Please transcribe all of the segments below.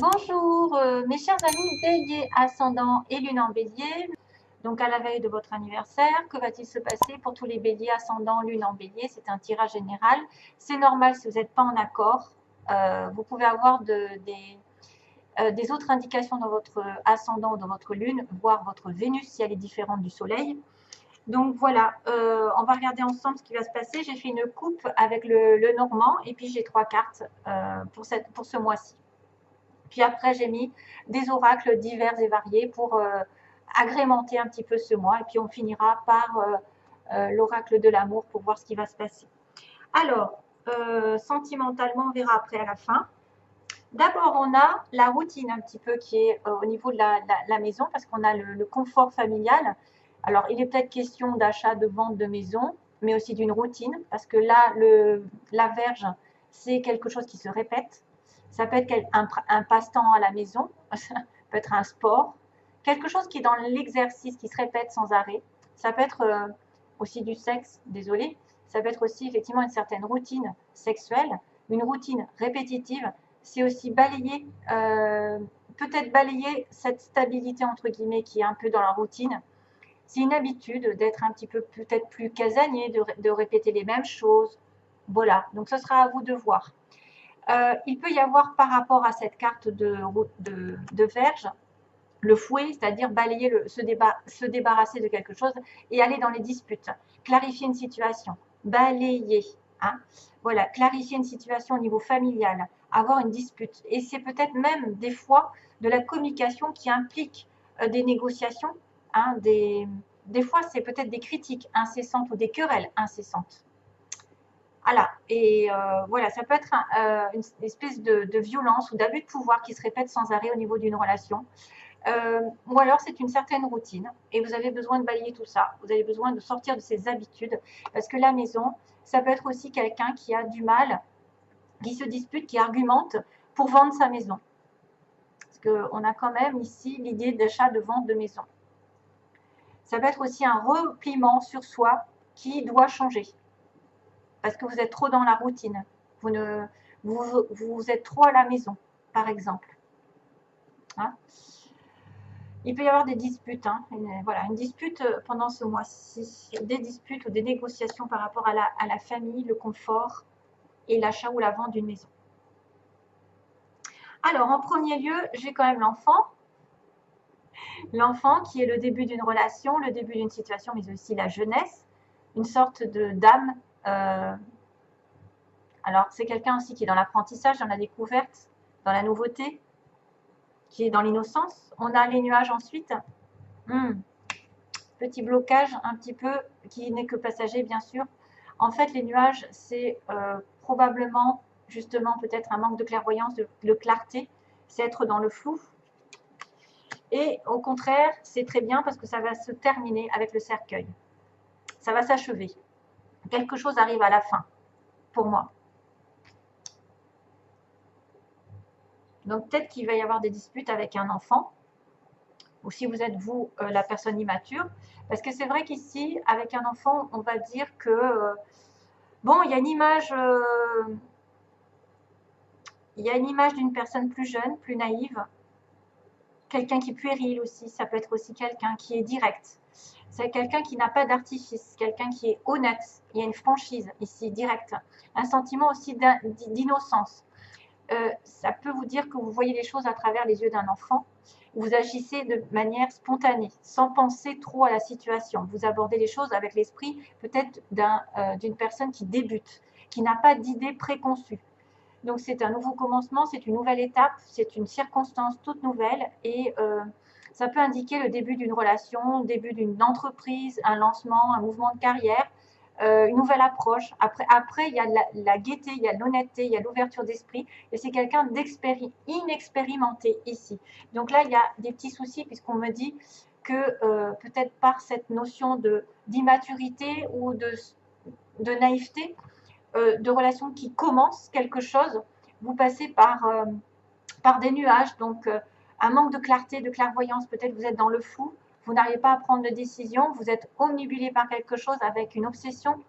Bonjour, mes chers amis bélier, ascendant et lune en bélier. Donc à la veille de votre anniversaire, que va-t-il se passer pour tous les béliers, ascendant, lune en bélier? C'est un tirage général. C'est normal si vous n'êtes pas en accord. Vous pouvez avoir des autres indications dans votre ascendant ou dans votre lune, voire votre Vénus si elle est différente du soleil. Donc voilà, on va regarder ensemble ce qui va se passer. J'ai fait une coupe avec le normand et puis j'ai 3 cartes pour ce mois-ci. Puis après, j'ai mis des oracles divers et variés pour agrémenter un petit peu ce mois. Et puis on finira par l'oracle de l'amour pour voir ce qui va se passer. Alors, sentimentalement, on verra après à la fin. D'abord, on a la routine un petit peu qui est au niveau de la maison parce qu'on a le confort familial. Alors, il est peut-être question d'achat, de vente de maison, mais aussi d'une routine parce que là, la verge, c'est quelque chose qui se répète. Ça peut être un passe-temps à la maison, ça peut être un sport, quelque chose qui est dans l'exercice, qui se répète sans arrêt. Ça peut être aussi du sexe, désolé. Ça peut être aussi effectivement une certaine routine sexuelle, une routine répétitive. C'est aussi balayer, peut-être balayer cette stabilité entre guillemets qui est un peu dans la routine. C'est une habitude d'être un petit peu peut-être plus casanier, de répéter les mêmes choses. Voilà, donc ce sera à vous de voir. Il peut y avoir par rapport à cette carte de verge, le fouet, c'est-à-dire balayer, se débarrasser de quelque chose et aller dans les disputes, clarifier une situation, balayer. Hein. Voilà, clarifier une situation au niveau familial, avoir une dispute. Et c'est peut-être même des fois de la communication qui implique des négociations. Hein, des fois, c'est peut-être des critiques incessantes ou des querelles incessantes. Voilà, et voilà, ça peut être une espèce de violence ou d'abus de pouvoir qui se répète sans arrêt au niveau d'une relation. Ou alors c'est une certaine routine et vous avez besoin de balayer tout ça. Vous avez besoin de sortir de ces habitudes parce que la maison, ça peut être aussi quelqu'un qui a du mal, qui se dispute, qui argumente pour vendre sa maison. Parce qu'on a quand même ici l'idée d'achat, de vente de maison. Ça peut être aussi un repliement sur soi qui doit changer parce que vous êtes trop dans la routine. Vous êtes trop à la maison, par exemple. Hein. Il peut y avoir des disputes, hein, une dispute pendant ce mois-ci, des disputes ou des négociations par rapport à la famille, le confort et l'achat ou la vente d'une maison. Alors, en premier lieu, j'ai quand même l'enfant. L'enfant qui est le début d'une relation, le début d'une situation, mais aussi la jeunesse, une sorte d'âme. Alors, c'est quelqu'un aussi qui est dans l'apprentissage, dans la découverte, dans la nouveauté, qui est dans l'innocence. On a les nuages ensuite. Petit blocage un petit peu, qui n'est que passager bien sûr. En fait, les nuages, c'est probablement justement peut-être un manque de clairvoyance, de clarté, c'est être dans le flou. Et au contraire, c'est très bien parce que ça va se terminer avec le cercueil. Ça va s'achever. Quelque chose arrive à la fin, pour moi. Donc peut-être qu'il va y avoir des disputes avec un enfant, ou si vous êtes vous la personne immature, parce que c'est vrai qu'ici, avec un enfant, on va dire que bon, il y a une image d'une personne plus jeune, plus naïve, quelqu'un qui est puéril aussi, ça peut être aussi quelqu'un qui est direct. C'est quelqu'un qui n'a pas d'artifice, quelqu'un qui est honnête. Il y a une franchise ici, directe. Un sentiment aussi d'innocence. Ça peut vous dire que vous voyez les choses à travers les yeux d'un enfant. Vous agissez de manière spontanée, sans penser trop à la situation. Vous abordez les choses avec l'esprit peut-être d'une personne qui débute, qui n'a pas d'idée préconçue. Donc c'est un nouveau commencement, c'est une nouvelle étape, c'est une circonstance toute nouvelle et ça peut indiquer le début d'une relation, le début d'une entreprise, un lancement, un mouvement de carrière, une nouvelle approche. Après il y a la gaieté, il y a l'honnêteté, il y a l'ouverture d'esprit et c'est quelqu'un inexpérimenté ici. Donc là, il y a des petits soucis puisqu'on me dit que peut-être par cette notion d'immaturité ou de naïveté, de relations qui commencent quelque chose, vous passez par des nuages, donc un manque de clarté, de clairvoyance, peut-être vous êtes dans le flou, vous n'arrivez pas à prendre de décision, vous êtes omnibulé par quelque chose avec une obsession,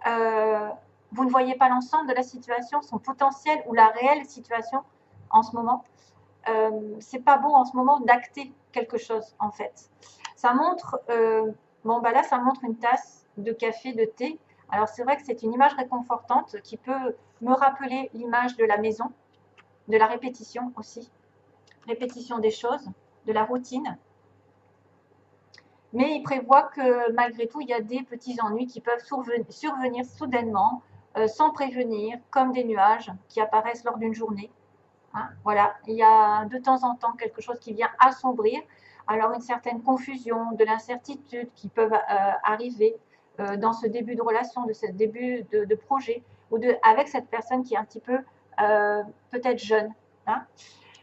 vous ne voyez pas l'ensemble de la situation, son potentiel ou la réelle situation en ce moment. c'est pas bon en ce moment d'acter quelque chose en fait. Ça montre, bon bah là ça montre une tasse de café, de thé. Alors c'est vrai que c'est une image réconfortante qui peut me rappeler l'image de la maison, de la répétition aussi, répétition des choses, de la routine. Mais il prévoit que malgré tout, il y a des petits ennuis qui peuvent survenir soudainement, sans prévenir, comme des nuages qui apparaissent lors d'une journée. Hein, voilà, il y a de temps en temps quelque chose qui vient assombrir. Alors une certaine confusion, de l'incertitude qui peuvent arriver dans ce début de relation, de ce début de projet, ou avec cette personne qui est un petit peu peut-être jeune. Hein.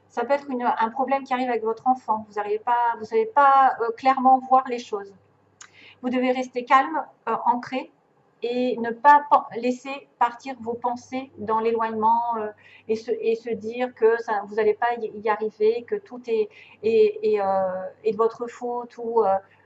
Ça peut être un problème qui arrive avec votre enfant. Vous savez pas clairement voir les choses. Vous devez rester calme, ancré, et ne pas laisser partir vos pensées dans l'éloignement et se dire que vous n'allez pas y arriver, que tout est de votre faute ou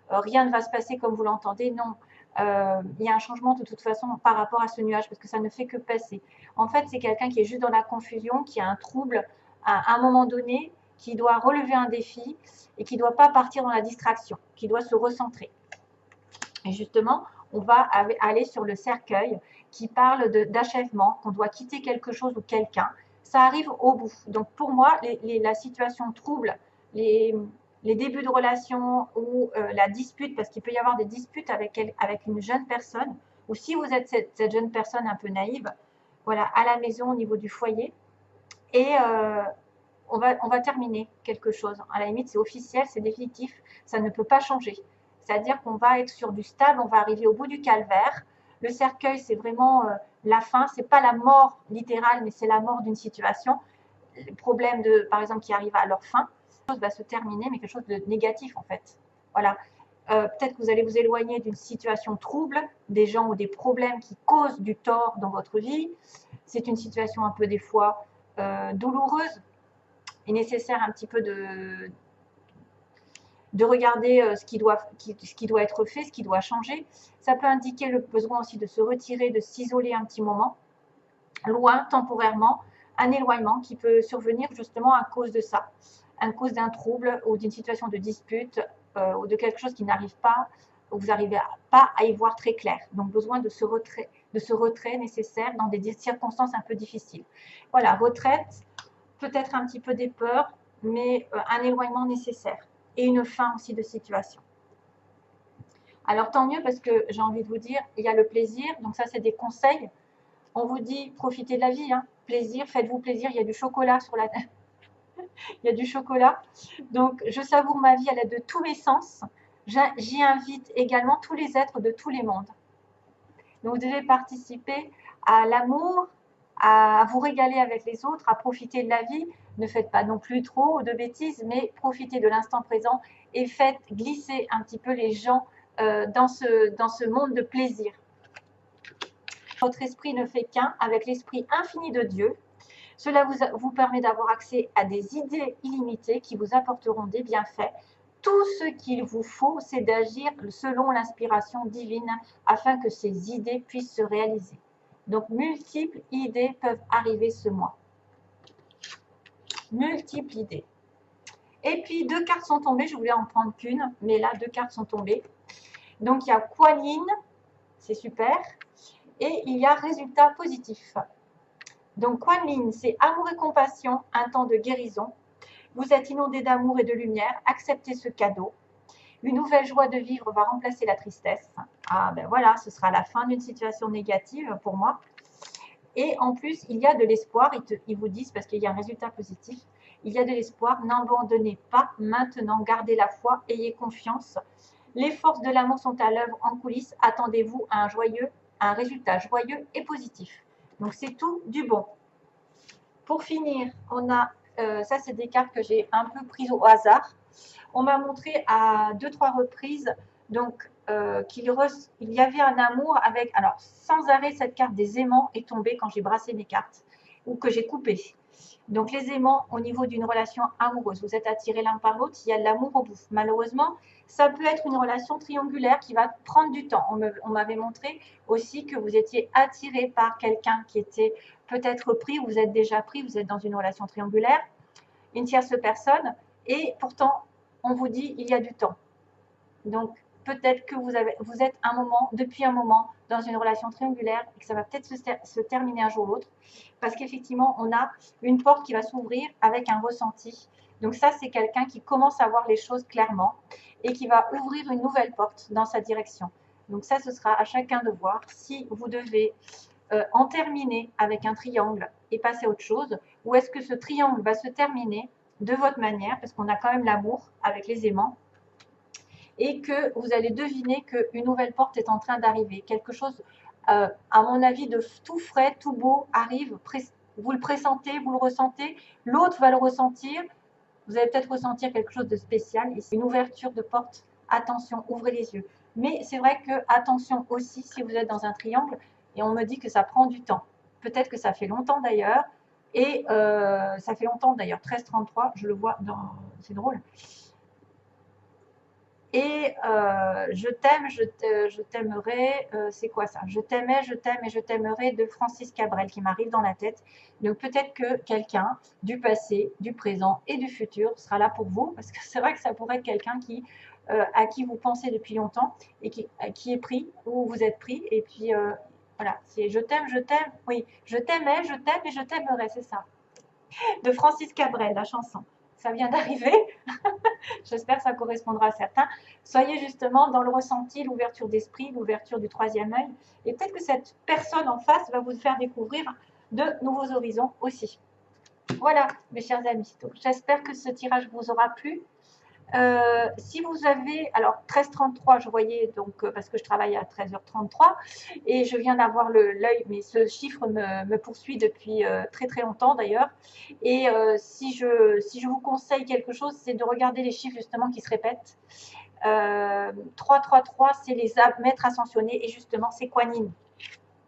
rien ne va se passer comme vous l'entendez. Non, il y a un changement de toute façon par rapport à ce nuage parce que ça ne fait que passer. En fait, c'est quelqu'un qui est juste dans la confusion, qui a un trouble à un moment donné, qui doit relever un défi et qui ne doit pas partir dans la distraction, qui doit se recentrer. Et justement, on va aller sur le cercueil qui parle d'achèvement, qu'on doit quitter quelque chose ou quelqu'un. Ça arrive au bout. Donc pour moi, la situation trouble, les débuts de relation ou la dispute, parce qu'il peut y avoir des disputes avec une jeune personne, ou si vous êtes cette jeune personne un peu naïve, voilà, à la maison au niveau du foyer, et on va terminer quelque chose. À la limite, c'est officiel, c'est définitif, ça ne peut pas changer. C'est-à-dire qu'on va être sur du stable, on va arriver au bout du calvaire. Le cercueil, c'est vraiment la fin, c'est pas la mort littérale, mais c'est la mort d'une situation. Le problème par exemple, qui arrive à leur fin, quelque chose va se terminer, mais quelque chose de négatif en fait. Voilà. Peut-être que vous allez vous éloigner d'une situation trouble, des gens ou des problèmes qui causent du tort dans votre vie. C'est une situation un peu des fois douloureuse. Il est nécessaire un petit peu de regarder ce qui doit être fait, ce qui doit changer. Ça peut indiquer le besoin aussi de se retirer, de s'isoler un petit moment, loin, temporairement, un éloignement qui peut survenir justement à cause de ça, à cause d'un trouble ou d'une situation de dispute ou de quelque chose qui n'arrive pas, où vous n'arrivez pas à y voir très clair. Donc besoin de ce retrait nécessaire dans des circonstances un peu difficiles. Voilà, retraite, peut-être un petit peu des peurs, mais un éloignement nécessaire et une fin aussi de situation. Alors tant mieux parce que j'ai envie de vous dire, il y a le plaisir, donc ça c'est des conseils. On vous dit profitez de la vie, hein. Plaisir, faites-vous plaisir, il y a du chocolat sur la il y a du chocolat. Donc je savoure ma vie à l'aide de tous mes sens. J'y invite également tous les êtres de tous les mondes. Donc vous devez participer à l'amour, à vous régaler avec les autres, à profiter de la vie. Ne faites pas non plus trop de bêtises, mais profitez de l'instant présent et faites glisser un petit peu les gens dans ce monde de plaisir. Votre esprit ne fait qu'un avec l'esprit infini de Dieu. Cela vous permet d'avoir accès à des idées illimitées qui vous apporteront des bienfaits. Tout ce qu'il vous faut, c'est d'agir selon l'inspiration divine afin que ces idées puissent se réaliser. Donc, multiples idées peuvent arriver ce mois. Multiples idées. Et puis, 2 cartes sont tombées. Je voulais en prendre qu'une, mais là, 2 cartes sont tombées. Donc, il y a Kuan Yin, c'est super. Et il y a résultat positif. Donc, Kuan Yin, c'est amour et compassion, un temps de guérison. Vous êtes inondé d'amour et de lumière. Acceptez ce cadeau. Une nouvelle joie de vivre va remplacer la tristesse. Ah ben voilà, ce sera la fin d'une situation négative pour moi. Et en plus, il y a de l'espoir. Ils vous disent, parce qu'il y a un résultat positif, il y a de l'espoir. N'abandonnez pas maintenant. Gardez la foi. Ayez confiance. Les forces de l'amour sont à l'œuvre en coulisses. Attendez-vous à un résultat joyeux et positif. Donc, c'est tout du bon. Pour finir, on a, ça c'est des cartes que j'ai un peu prises au hasard. On m'a montré à 2-3 reprises donc, qu'il y avait un amour avec, alors sans arrêt cette carte des aimants est tombée quand j'ai brassé mes cartes ou que j'ai coupé. Donc les aimants au niveau d'une relation amoureuse, vous êtes attirés l'un par l'autre, il y a de l'amour au bout. Malheureusement, ça peut être une relation triangulaire qui va prendre du temps. On m'avait montré aussi que vous étiez attiré par quelqu'un qui était peut-être pris, vous êtes déjà pris, vous êtes dans une relation triangulaire. une tierce personne, et pourtant, on vous dit il y a du temps. Donc, peut-être que vous êtes depuis un moment dans une relation triangulaire et que ça va peut-être se terminer un jour ou l'autre, parce qu'effectivement, on a une porte qui va s'ouvrir avec un ressenti. Donc ça, c'est quelqu'un qui commence à voir les choses clairement et qui va ouvrir une nouvelle porte dans sa direction. Donc ça, ce sera à chacun de voir si vous devez en terminer avec un triangle et passer à autre chose, ou est-ce que ce triangle va se terminer de votre manière, parce qu'on a quand même l'amour avec les aimants, et que vous allez deviner qu'une nouvelle porte est en train d'arriver. Quelque chose, à mon avis, de tout frais, tout beau arrive. Vous le pressentez, vous le ressentez, l'autre va le ressentir. Vous allez peut-être ressentir quelque chose de spécial. Ici, une ouverture de porte. Attention, ouvrez les yeux. Mais c'est vrai que, attention aussi, si vous êtes dans un triangle, et on me dit que ça prend du temps. Peut-être que ça fait longtemps d'ailleurs. Et ça fait longtemps d'ailleurs, 1333, je le vois dans... C'est drôle. Et je t'aime, je t'aimerai, c'est quoi ça? Je t'aimais, je t'aime et je t'aimerai de Francis Cabrel qui m'arrive dans la tête. Donc peut-être que quelqu'un du passé, du présent et du futur sera là pour vous, parce que c'est vrai que ça pourrait être quelqu'un à qui vous pensez depuis longtemps et qui est pris ou vous êtes pris. Et puis voilà, c'est je t'aime, oui, je t'aimais, je t'aime et je t'aimerai, c'est ça. De Francis Cabrel, la chanson. Ça vient d'arriver. J'espère que ça correspondra à certains. Soyez justement dans le ressenti, l'ouverture d'esprit, l'ouverture du troisième œil. Et peut-être que cette personne en face va vous faire découvrir de nouveaux horizons aussi. Voilà, mes chers amis. J'espère que ce tirage vous aura plu. Si vous avez, alors 13h33, je voyais, donc parce que je travaille à 13h33 et je viens d'avoir l'œil, mais ce chiffre me poursuit depuis très très longtemps d'ailleurs. Et si je vous conseille quelque chose, c'est de regarder les chiffres justement qui se répètent. 333, c'est les maîtres ascensionnés et justement c'est Kuan Yin.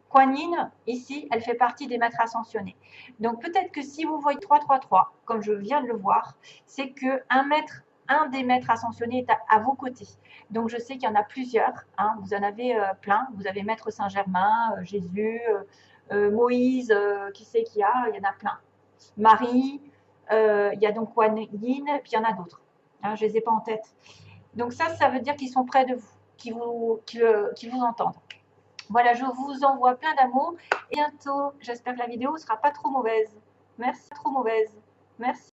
Kuan Yin, ici, elle fait partie des maîtres ascensionnés. Donc peut-être que si vous voyez 333, comme je viens de le voir, c'est qu'un des maîtres ascensionnés est à vos côtés. Donc je sais qu'il y en a plusieurs, hein, vous en avez plein. Vous avez Maître Saint-Germain, Jésus, Moïse, qui c'est qu'il y a? Il y en a plein. Marie, il y a donc Kuan Yin, puis il y en a d'autres. Hein, je ne les ai pas en tête. Donc ça veut dire qu'ils sont près de vous, qu'ils vous entendent. Voilà, je vous envoie plein d'amour. Et bientôt, j'espère que la vidéo ne sera pas trop mauvaise. Merci, trop mauvaise. Merci.